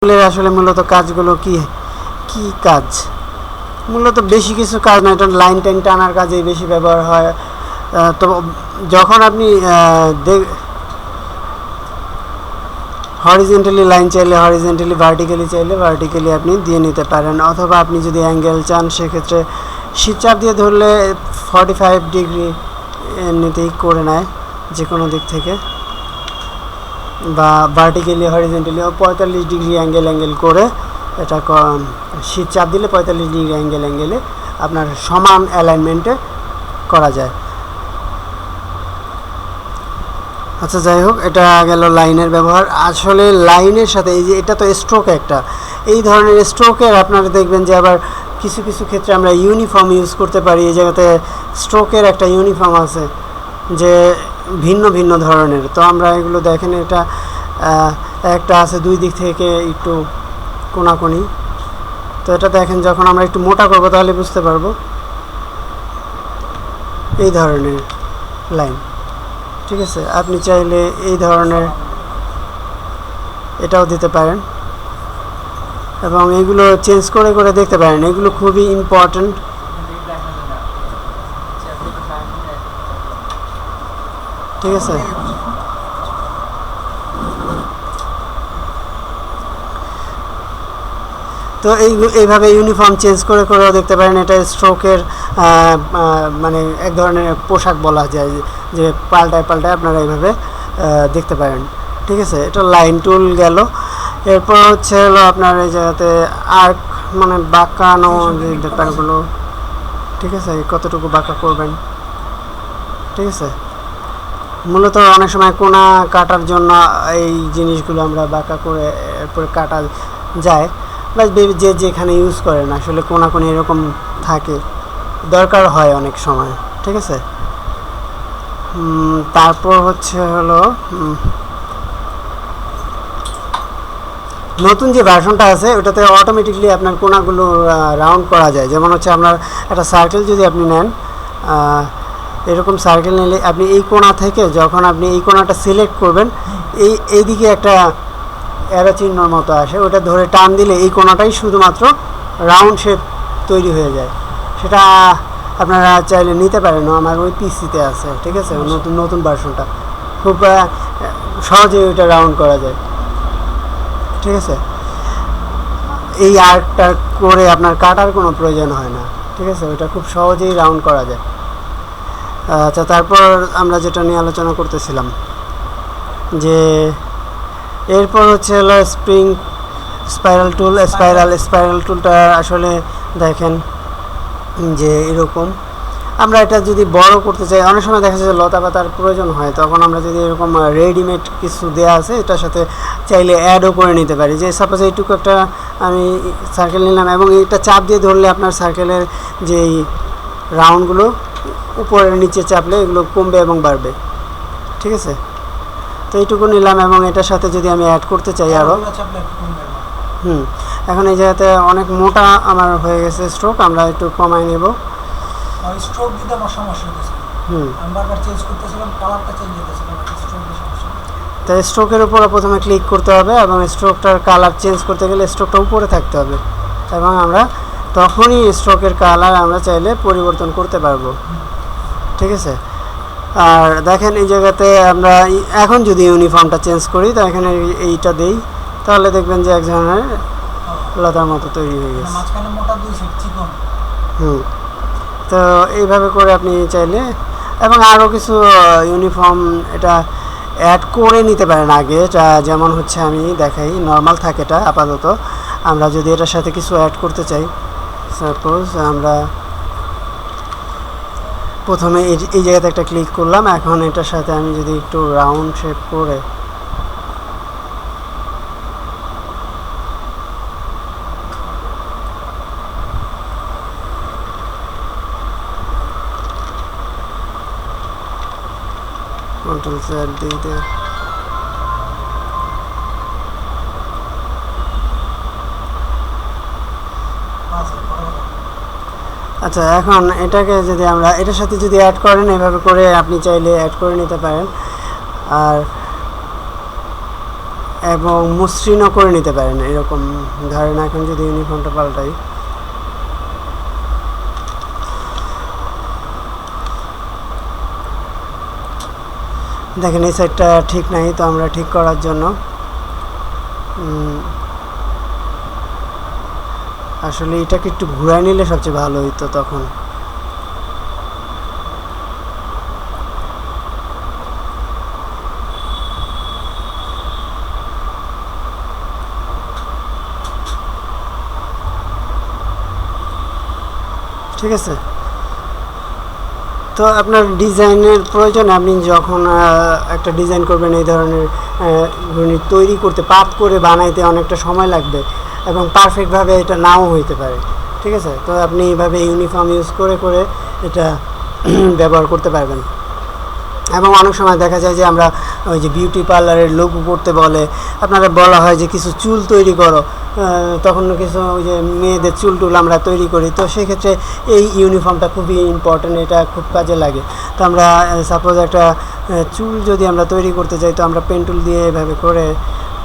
আসলে মূলত কাজগুলো কি কি কাজ মূলত বেশি কিছু কাজ না, এটা লাইন টাইন টানার কাজেই বেশি ব্যবহার হয়। তো যখন আপনি হরিজেন্টালি লাইন চাইলে হরিজেন্টালি, ভার্টিক্যালি চাইলে ভার্টিক্যালি আপনি দিয়ে নিতে পারেন, অথবা আপনি যদি অ্যাঙ্গেল চান সেক্ষেত্রে শীত চাপ দিয়ে ধরলে 45 ডিগ্রি এমনিতেই করে নেয় যে কোনো দিক থেকে, বা ভার্টিক্যালি হরিজেন্টালি 45 ডিগ্রি অ্যাঙ্গেল করে এটা শীত চাপ দিলে 45 ডিগ্রি অ্যাঙ্গেলে আপনার সমান অ্যালাইনমেন্টে করা যায়। আচ্ছা, যাই হোক, এটা গেল লাইনের ব্যবহার। আসলে লাইনের সাথে এই যে এটা তো স্ট্রোক, একটা এই ধরনের স্ট্রোকের আপনারা দেখবেন যে আবার কিছু কিছু ক্ষেত্রে আমরা ইউনিফর্ম ইউজ করতে পারি। এই জায়গাতে স্ট্রোকের একটা ইউনিফর্ম আছে যে ভিন্ন ভিন্ন ধরনের, তো আমরা এগুলো দেখেন, এটা একটা আছে দুই দিক থেকে একটু কোনাকুনি, তো এটা দেখেন যখন আমরা একটু মোটা করবো তাহলে বুঝতে পারবো এই ধরনের লাইন। ঠিক আছে, আপনি চাইলে এই ধরনের এটাও দিতে পারেন এবং এগুলো চেঞ্জ করে করে দেখতে পারেন, এগুলো খুবই ইম্পর্ট্যান্ট। ঠিক আছে, তো এইভাবে ইউনিফর্ম চেঞ্জ করে করেও দেখতে পারেন। এটা স্ট্রোকের মানে এক ধরনের পোশাক বলা যায়, যে পাল্টায় পাল্টায় আপনারা এইভাবে দেখতে পারেন। ঠিক আছে, এটা লাইন টুল গেল। এরপর হচ্ছে হলো আপনার এই জায়গাতে আর্ক, মানে বাঁকানো যে ব্যাপারগুলো। ঠিক আছে, কতটুকু বাঁকা করবেন। ঠিক আছে, মূলত অনেক সময় কোনা কাটার জন্য এই জিনিসগুলো আমরা বাঁকা করে এরপরে কাটা যায়, বা যে যেখানে ইউজ করেন আসলে কোনাকুনি এরকম থাকে, দরকার হয় অনেক সময়। ঠিক আছে, তারপর হচ্ছে হলো নতুন যে ভার্সনটা আছে ওটাতে অটোমেটিকলি আপনার কোনাগুলো রাউন্ড করা যায়। যেমন হচ্ছে আপনার একটা সার্কেল যদি আপনি নেন, এরকম সার্কেল নিলে আপনি এই কোণা থেকে যখন আপনি এই কোণাটা সিলেক্ট করবেন, এইদিকে একটা অ্যারো চিহ্নর মতো আসে, ওটা ধরে টান দিলে এই কোণাটাই শুধুমাত্র রাউন্ড শেপ তৈরি হয়ে যায়। সেটা আপনারা চাইলে নিতে পারেন, আমার ওই পিসিতে আছে। ঠিক আছে, নতুন ভার্সনটা খুব সহজেই ওইটা রাউন্ড করা যায়। ঠিক আছে, এই আর্টটা করে আপনার কাটার কোনো প্রয়োজন হয় না। ঠিক আছে, ওইটা খুব সহজেই রাউন্ড করা যায়। আচ্ছা, তারপর আমরা যেটা নিয়ে আলোচনা করতেছিলাম যে এরপর হচ্ছে হলো স্পাইরাল টুল। স্পাইরাল টুলটা আসলে দেখেন যে এরকম, আমরা এটা যদি বড় করতে চাই, অনেক সময় দেখা যায় যে লতা পাতার প্রয়োজন হয়, তখন আমরা যদি এরকম রেডিমেড কিছু দেওয়া আছে এটার সাথে চাইলে অ্যাডও করে নিতে পারি। যে সাপোজ এইটুকু একটা আমি সার্কেল নিলাম এবং এটা চাপ দিয়ে ধরলে আপনার সার্কেলের যেই রাউন্ডগুলো উপরের নিচে চাপলে এগুলো কমবে এবং বাড়বে। ঠিক আছে, তো এইটুকু নিলাম এবং এটার সাথে যদি আমি অ্যাড করতে চাই আরও, এখন এই জায়গাতে অনেক মোটা আমার হয়ে গেছে স্ট্রোক, আমরা একটু কমাই নেব। স্ট্রোক দিতে আমার সমস্যা হচ্ছে, আমি বারবার চেঞ্জ করতেছিলাম, কালারটা চেঞ্জ হতেছিল, স্ট্রোক দিয়ে সমস্যা। তাই স্ট্রোকের উপর প্রথমে ক্লিক করতে হবে এবং স্ট্রোকটার কালার চেঞ্জ করতে গেলে স্ট্রোকটা উপরে থাকতে হবে এবং আমরা তখনই স্ট্রোকের কালার আমরা চাইলে পরিবর্তন করতে পারবো। ঠিক আছে, আর দেখেন এই জায়গাতে আমরা এখন যদি ইউনিফর্মটা চেঞ্জ করি, তো এখানে এইটা দেই, তাহলে দেখবেন যে এক ধরনের লতার মতো তৈরি হয়ে গেছে। তো এইভাবে করে আপনি চাইলে, এবং আরও কিছু ইউনিফর্ম এটা অ্যাড করে নিতে পারেন আগে। এটা যেমন হচ্ছে আমি দেখাই, নর্মাল থাকে এটা আপাতত। আমরা যদি এটার সাথে কিছু অ্যাড করতে চাই, সাপোজ আমরা প্রথমে এই জায়গাতে একটা ক্লিক করলাম, এখন এটার সাথে আমি যদি একটু রাউন্ড শেপ করে কন্ট্রোল Z দিয়ে দেয়। আচ্ছা, এখন এটাকে যদি আমরা এটার সাথে যদি অ্যাড করেন, এভাবে করে আপনি চাইলে অ্যাড করে নিতে পারেন। আর এবং মসৃণও করে নিতে পারেন। এরকম ধরেন এখন যদি ইউনিফর্মটা পাল্টাই, দেখেন এই সাইডটা ঠিক নাই, তো আমরা ঠিক করার জন্য আসলে এটাকে একটু ঘুরায় নিলে সবচেয়ে ভালো হইতো তখন। ঠিক আছে, তো আপনার ডিজাইনের প্রয়োজনে আপনি যখন একটা ডিজাইন করবেন এই ধরনের ঘূর্ণি তৈরি করতে, পাত করে বানাইতে অনেকটা সময় লাগবে এবং পারফেক্টভাবে এটা নাও হইতে পারে। ঠিক আছে, তো আপনি এইভাবে ইউনিফর্ম ইউজ করে করে এটা ব্যবহার করতে পারবেন। এবং অনেক সময় দেখা যায় যে আমরা ওই যে বিউটি পার্লারের লোগো করতে বলে, আপনারা বলা হয় যে কিছু চুল তৈরি করো, তখন কিছু ওই যে মেয়েদের চুল টুল আমরা তৈরি করি, তো সেক্ষেত্রে এই ইউনিফর্মটা খুবই ইম্পর্ট্যান্ট, এটা খুব কাজে লাগে। তো আমরা সাপোজ একটা চুল যদি আমরা তৈরি করতে চাই, তো আমরা পেন টুল দিয়ে এভাবে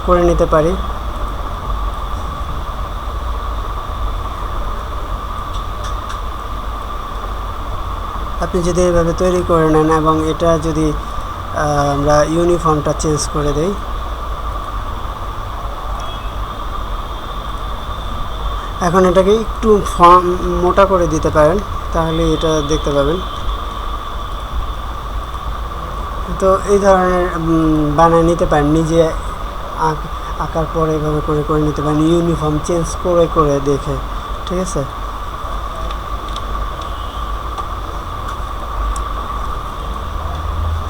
করে নিতে পারি। আপনি যদি এইভাবে তৈরি করে নেন এবং এটা যদি আমরা ইউনিফর্মটা চেঞ্জ করে দেই, এখন এটাকে একটু মোটা করে দিতে পারেন, তাহলে এটা দেখতে পাবেন। তো এই ধরনের বানিয়ে নিতে পারেন, নিজে আঁকার পরে এভাবে করে নিতে পারেন, ইউনিফর্ম চেঞ্জ করে দেখে। ঠিক আছে,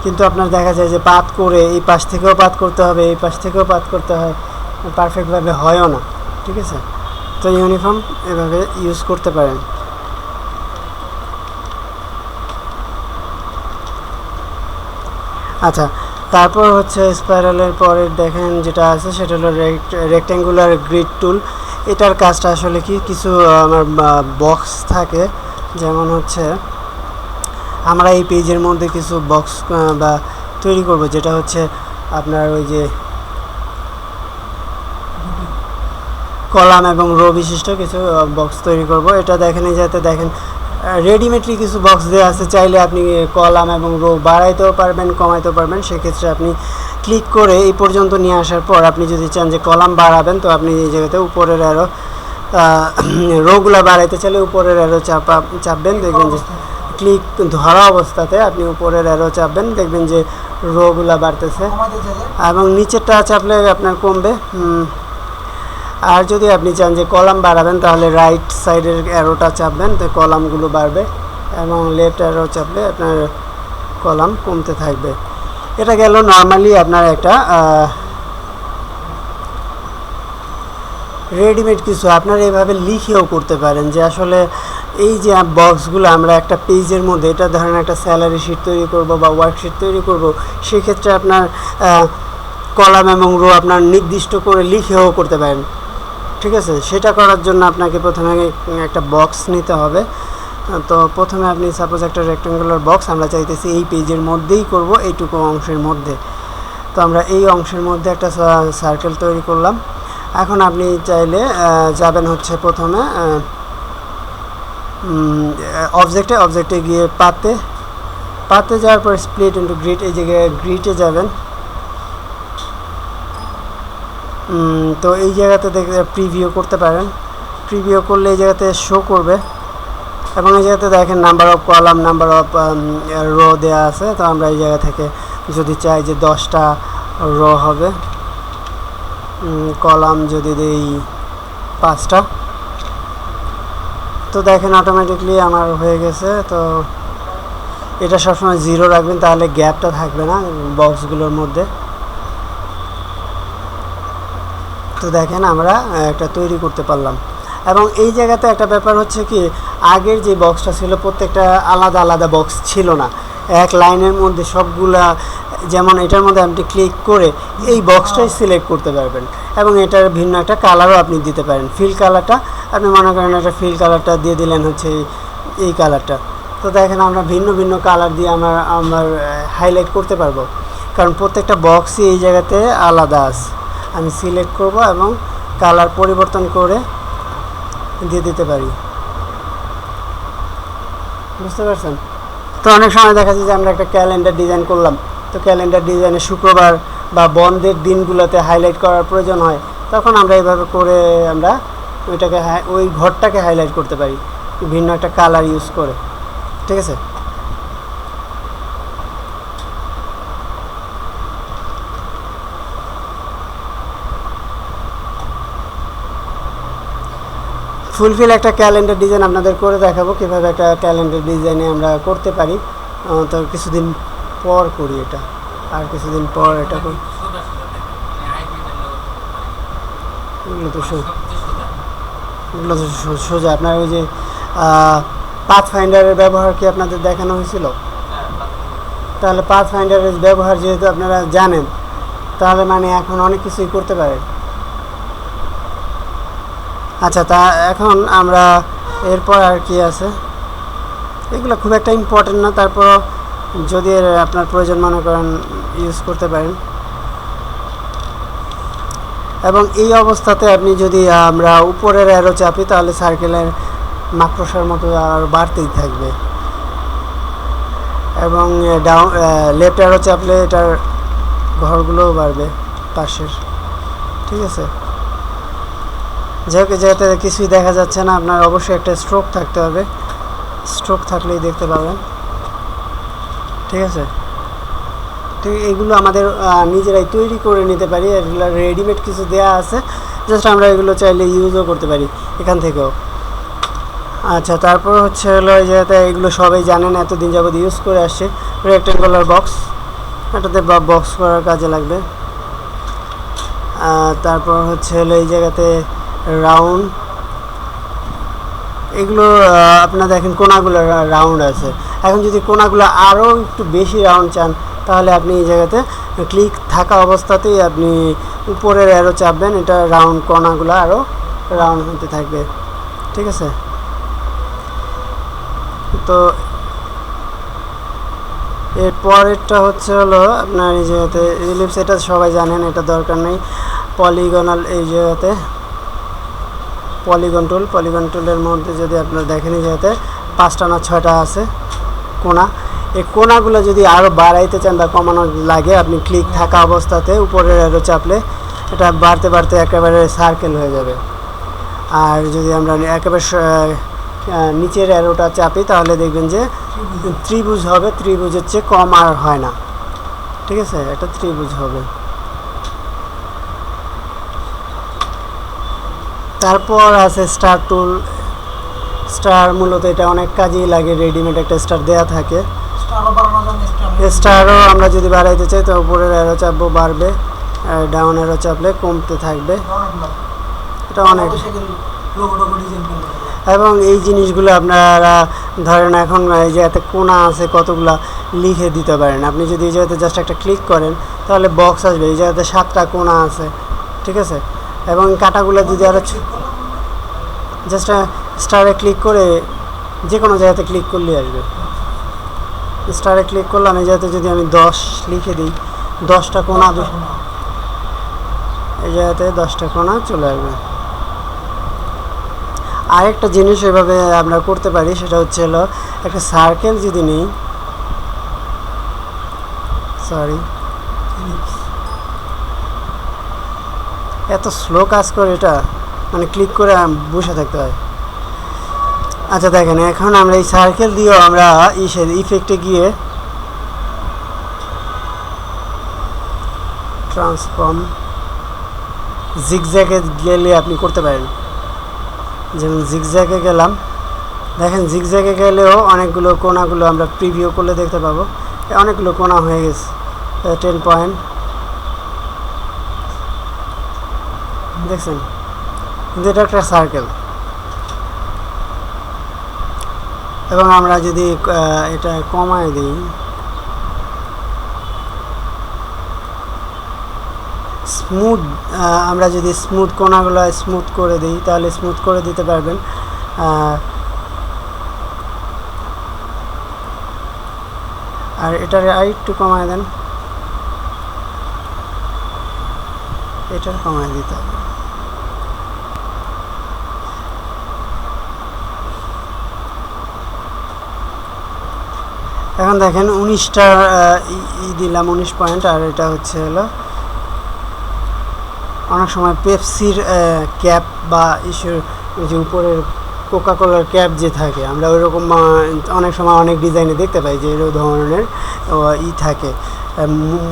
কিন্তু আপনার দেখা যায় যে পাত করে এই পাশ থেকেও পাত করতে হবে, এই পাশ থেকেও পাত করতে হয়, পারফেক্টভাবে হয়ও না। ঠিক আছে, তো ইউনিফর্ম এভাবে ইউজ করতে পারেন। আচ্ছা, তারপর হচ্ছে স্পাইরালের পরে দেখেন যেটা আছে সেটা হলো রেক্ট্যাঙ্গুলার গ্রিড টুল। এটার কাজটা আসলে কি, কিছু আমার বক্স থাকে, যেমন হচ্ছে আমরা এই পেজের মধ্যে কিছু বক্স বা তৈরি করব, যেটা হচ্ছে আপনার ওই যে কলাম এবং রো বিশিষ্ট কিছু বক্স তৈরি করব। এটা দেখেন, এই যাতে দেখেন রেডিমেডলি কিছু বক্স দেওয়া আছে, চাইলে আপনি কলাম এবং রো বাড়াইতেও পারবেন, কমাইতেও পারবেন। সেক্ষেত্রে আপনি ক্লিক করে এই পর্যন্ত নিয়ে আসার পর আপনি যদি চান যে কলাম বাড়াবেন, তো আপনি এই জায়গাতে উপরের অ্যারো, রোগুলো বাড়াইতে চাইলে উপরের অ্যারো চাপবেন, দেখবেন যে ক্লিক ধরা অবস্থাতে আপনি উপরের অ্যারো চাপবেন, দেখবেন যে রোগুলা বাড়তেছে, এবং নিচেরটা চাপলে আপনার কমবে। আর যদি আপনি চান যে কলাম বাড়াবেন, তাহলে রাইট সাইডের অ্যারোটা চাপবেন, তো কলামগুলো বাড়বে, এবং লেফট অ্যারো চাপলে আপনার কলাম কমতে থাকবে। এটা গেল নর্মালি আপনার একটা রেডিমেড কিছু। আপনারা এইভাবে লিখেও করতে পারেন যে আসলে এই যে বক্সগুলো আমরা একটা পেজের মধ্যে, এটা ধরেন একটা স্যালারি শিট তৈরি করব বা ওয়ার্কশিট তৈরি করব, সেক্ষেত্রে আপনার কলাম এবং রো আপনার নির্দিষ্ট করে লিখেও করতে পারেন। ঠিক আছে, সেটা করার জন্য আপনাকে প্রথমে একটা বক্স নিতে হবে। তো প্রথমে আপনি সাপোজ একটা রেক্ট্যাঙ্গুলার বক্স আমরা চাইতেছি এই পেজের মধ্যেই করব, এইটুকু অংশের মধ্যে। তো আমরা এই অংশের মধ্যে একটা সার্কেল তৈরি করলাম। এখন আপনি চাইলে যাবেন হচ্ছে প্রথমে অবজেক্টে গিয়ে পাতে যাওয়ার পর স্প্লিট ইন্টু গ্রিড, এই জায়গায় গ্রিডে যাবেন। তো এই জায়গাতে দেখে প্রিভিউ করতে পারেন, প্রিভিউ করলে এই জায়গাতে শো করবে, এবং এই জায়গাতে দেখেন number of column, number of rho দেওয়া আছে। তো আমরা এই জায়গা থেকে যদি চাই যে 10টা রো হবে, কলাম যদি দেই 5টা, তো দেখেন অটোমেটিকলি আমার হয়ে গেছে। তো এটা সবসময় 0 রাখবেন, তাহলে গ্যাপটা থাকবে না বক্সগুলোর মধ্যে। তো দেখেন আমরা একটা তৈরি করতে পারলাম। এবং এই জায়গাতে একটা ব্যাপার হচ্ছে কি, আগের যে বক্সটা ছিল প্রত্যেকটা আলাদা আলাদা বক্স ছিল না, এক লাইনের মধ্যে সবগুলা। যেমন এটার মধ্যে আপনি ক্লিক করে এই বক্সটাই সিলেক্ট করতে পারবেন, এবং এটার ভিন্ন একটা কালারও আপনি দিতে পারেন। ফিল কালারটা আপনি মনে করেন একটা ফিল কালারটা দিয়ে দিলেন হচ্ছে এই কালারটা। তো দেখেন আমরা ভিন্ন ভিন্ন কালার দিয়ে আমার হাইলাইট করতে পারবো, কারণ প্রত্যেকটা বক্সই এই জায়গাতে আলাদা আছে। আমি সিলেক্ট করব এবং কালার পরিবর্তন করে দিয়ে দিতে পারি। বুঝতে পারছেন? তো অনেক সময় দেখা যায় যে আমরা একটা ক্যালেন্ডার ডিজাইন করলাম, তো ক্যালেন্ডার ডিজাইনে শুক্রবার বা বন্ধের দিনগুলোতে হাইলাইট করার প্রয়োজন হয়, তখন আমরা এইভাবে করে আমরা ওইটাকে ওই ঘরটাকে হাইলাইট করতে পারি ভিন্ন একটা কালার ইউজ করে। ঠিক আছে? ফুলফিল একটা ক্যালেন্ডার ডিজাইন আপনাদের করে দেখাবো কীভাবে একটা ক্যালেন্ডার ডিজাইনে আমরা করতে পারি। তো কিছুদিন পর করি এটা, আর কিছুদিন পর এটা করি। এগুলো তো সোজা। আপনার ওই যে পাথ ফাইন্ডারের ব্যবহার কি আপনাদের দেখানো হয়েছিল? তাহলে পাথ ফাইন্ডারের ব্যবহার যেহেতু আপনারা জানেন, তাহলে মানে এখন অনেক কিছুই করতে পারেন। আচ্ছা, তা এখন আমরা এরপর আর কি আছে, এগুলো খুব একটা ইম্পর্টেন্ট না, তারপর যদি আপনার প্রয়োজন মনে করেন ইউজ করতে পারেন। এবং এই অবস্থাতে আপনি যদি আমরা উপরের অ্যারো চাপি তাহলে সার্কেলের মাকড়সার মতো আর বাড়তেই থাকবে, এবং ডাউন লেফট অ্যারো চাপলে এটার ঘরগুলোও বাড়বে পাশের। ঠিক আছে? যেহেতু কিছুই দেখা যাচ্ছে না, আপনার অবশ্যই একটা স্ট্রোক থাকতে হবে, স্ট্রোক থাকলেই দেখতে পাবেন। ঠিক আছে? ঠিক, এগুলো আমাদের নিজেরাই তৈরি করে নিতে পারি, এগুলো রেডিমেড কিছু দেয়া আছে, জাস্ট আমরা এগুলো চাইলে ইউজও করতে পারি এখান থেকেও। আচ্ছা, তারপর হচ্ছে হলো যেহেতু এগুলো সবাই জানেন, এতদিন যাবৎ ইউজ করে আসছে, রেক্টেঙ্গুলার বক্স, এটাতে বক্স করার কাজে লাগবে। তারপর হচ্ছে হলো এই জায়গাতে রাউন্ড, এগুলো আপনারা দেখেন কোনাগুলো রাউন্ড আছে। এখন যদি কোনাগুলো আরও একটু বেশি রাউন্ড চান, তাহলে আপনি এই জায়গাতে ক্লিক থাকা অবস্থাতেই আপনি উপরের অ্যারো চাপবেন, এটা রাউন্ড কোনাগুলো আরও রাউন্ড হতে থাকবে। ঠিক আছে? তো এর পরেরটা হচ্ছে হলো আপনার এই জায়গাতে ইলিপস, এটা সবাই জানেন, এটা দরকার নেই। পলিগনাল, এই জায়গাতে পলিগন টুলের মধ্যে যদি আপনারা দেখেন এই জায়গাতে 5টা না 6টা আছে কোনা। এই কোনাগুলো যদি আরও বাড়াইতে চান বা কমানো লাগে, আপনি ক্লিক থাকা অবস্থাতে উপরের অ্যারো চাপলে এটা বাড়তে বাড়তে একেবারে সার্কেল হয়ে যাবে। আর যদি আমরা একেবারে নিচের অ্যারোটা চাপি তাহলে দেখবেন যে ত্রিভুজ হবে, ত্রিভুজের চেয়ে কম আর হয় না। ঠিক আছে? এটা ত্রিভুজ হবে। তারপর আছে স্টার টুল। স্টার মূলত এটা অনেক কাজেই লাগে, রেডিমেড একটা স্টার দেয়া থাকে। স্টারও আমরা যদি বাড়াইতে চাই তো উপরের অ্যারো চাপবো, বাড়বে, ডাউন অ্যারো চাপলে কমতে থাকবে। এটা অনেক, এবং এই জিনিসগুলো আপনারা ধরেন এখন এই যে এত কোনা আছে কতগুলা লিখে দিতে পারেন। আপনি যদি এই জায়গাতে জাস্ট একটা ক্লিক করেন তাহলে বক্স আসবে, এই জায়গাতে 7টা কোনা আছে। ঠিক আছে? এবং কাটাগুলো যদি আরও জাস্ট স্টারে ক্লিক করে যে কোনো জায়গাতে ক্লিক করলেই আসবে। স্টারে ক্লিক করলাম, এই জায়গাতে যদি আমি 10 লিখে দিই, 10টা কোনা, এই জায়গাতে 10টা কোনা চলে আসবে। আরেকটা জিনিস এভাবে আমরা করতে পারি, সেটা হচ্ছে হলো একটা সার্কেল যদি নেই, সরি এত স্লো কাজ করে এটা, মানে ক্লিক করে বসে থাকতে হয়। আচ্ছা দেখেন, এখন আমরা এই সার্কেল দিয়েও আমরা ইফেক্টে গিয়ে ট্রান্সফর্ম জিগজ্যাগে গেলে আপনি করতে পারেন। যেমন জিগজ্যাগে গেলাম, দেখেন জিগজ্যাগে গেলেও অনেকগুলো কোনাগুলো আমরা প্রিভিউ করলে দেখতে পাবো, অনেকগুলো কোনা হয়ে গেছে। 10 পয়েন্ট দেখছেন, কিন্তু এটা একটা সার্কেল। এবং আমরা যদি এটা কমায় দিই, স্মুথ, আমরা যদি স্মুথ কোনাগুলো স্মুথ করে দিই তাহলে স্মুথ করে দিতে পারবেন। আর এটার আর একটু কমায় দেন, এটা কমায় দিতে হবে। এখন দেখেন 19টা দিলাম 19 পয়েন্ট, আর এটা হচ্ছে হলো অনেক সময় পেপসির ক্যাপ বা ইস্যুর যে উপরের কোকা কোলার ক্যাপ যে থাকে, আমরা ওইরকম অনেক সময় অনেক ডিজাইনে দেখতে পাই যে এরকম ধরনের থাকে,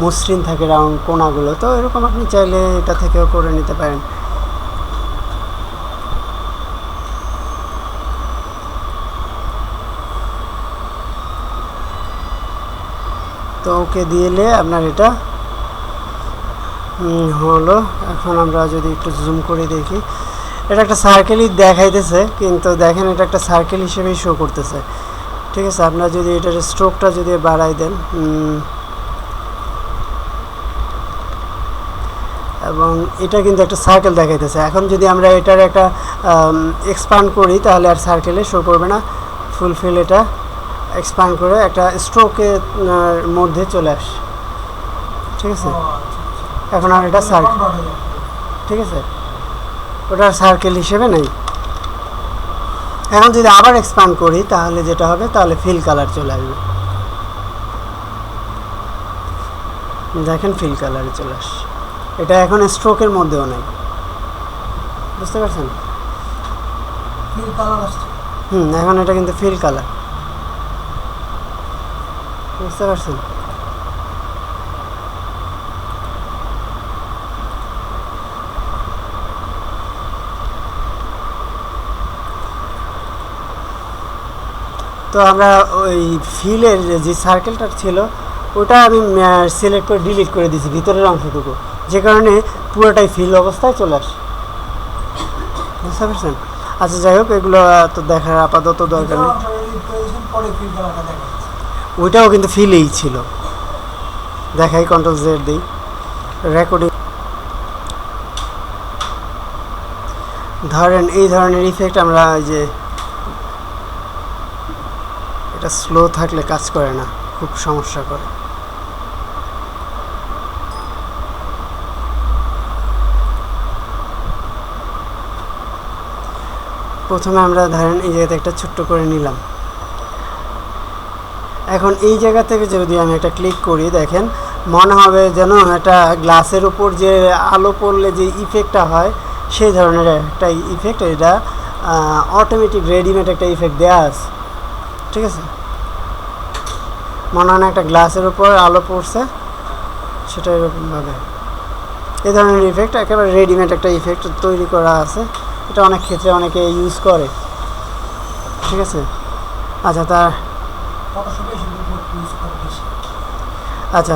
মসৃণ থাকে রাউন্ড কোনাগুলো। তো এরকম আপনি চাইলে এটা থেকেও করে নিতে পারেন। তো ওকে দিলে আপনার এটা হলো। এখন আমরা যদি একটু জুম করে দেখি, এটা একটা সার্কেলই দেখাইতেছে, কিন্তু দেখেন এটা একটা সার্কেল হিসেবেই শো করতেছে। ঠিক আছে, আপনারা যদি এটার স্ট্রোকটা যদি বাড়াই দেন এবং এটা কিন্তু একটা সার্কেল দেখাইতেছে। এখন যদি আমরা এটার একটা এক্সপান্ড করি তাহলে আর সার্কেলে শো করবে না, ফুলফিল এটা এক্সপান্ড করে একটা স্ট্রোকের মধ্যে চলে আসে। ঠিক আছে, এখন আর এটা সার্কেল, ঠিক আছে, ওটা সার্কেল হিসেবে নেই। এখন যদি আবার এক্সপান্ড করি তাহলে যেটা হবে, তাহলে ফিল কালার চলে আসবে। দেখেন ফিল কালারে চলে আসে, এটা এখন স্ট্রোকের মধ্যেও নেই। বুঝতে পারছেন? ফিল কালার আসছে। এখন এটা কিন্তু ফিল কালার। বুঝতে পারছেন? তো আমরা ওই ফিলের যে সার্কেলটা ছিল ওটা আমি সিলেক্ট করে ডিলিট করে দিয়েছি ভিতরের অংশটুকু, যে কারণে পুরোটাই ফিল অবস্থায় চলে আসে। বুঝতে পারছেন? আচ্ছা, যাই হোক, এগুলো তো দেখার আপাতত দরকার নেই। ওইটাও কিন্তু ফিলেই ছিল। দেখাই, কন্ট্রোল জেড দিই, রেকর্ডিং। ধরেন এই ধরনের ইফেক্ট আমরা যে এটা স্লো থাকলে কাজ করে না, খুব সমস্যা করে। প্রথমে আমরা ধরেন এই জায়গাতে একটা ছোট্ট করে নিলাম। এখন এই জায়গা থেকে যদি আমি একটা ক্লিক করি, দেখেন মনে হবে যেন এটা গ্লাসের উপর যে আলো পড়লে যে ইফেক্টটা হয় সেই ধরনের একটা ইফেক্ট। এটা অটোমেটিক রেডিমেড একটা ইফেক্ট দেওয়া আছে। ঠিক আছে, মনে হয় না একটা গ্লাসের উপর আলো পড়ছে, সেটা এরকমভাবে এই ধরনের ইফেক্ট একেবারে রেডিমেড একটা ইফেক্ট তৈরি করা আছে। এটা অনেক ক্ষেত্রে অনেকে ইউজ করে। ঠিক আছে, আচ্ছা, আচ্ছা,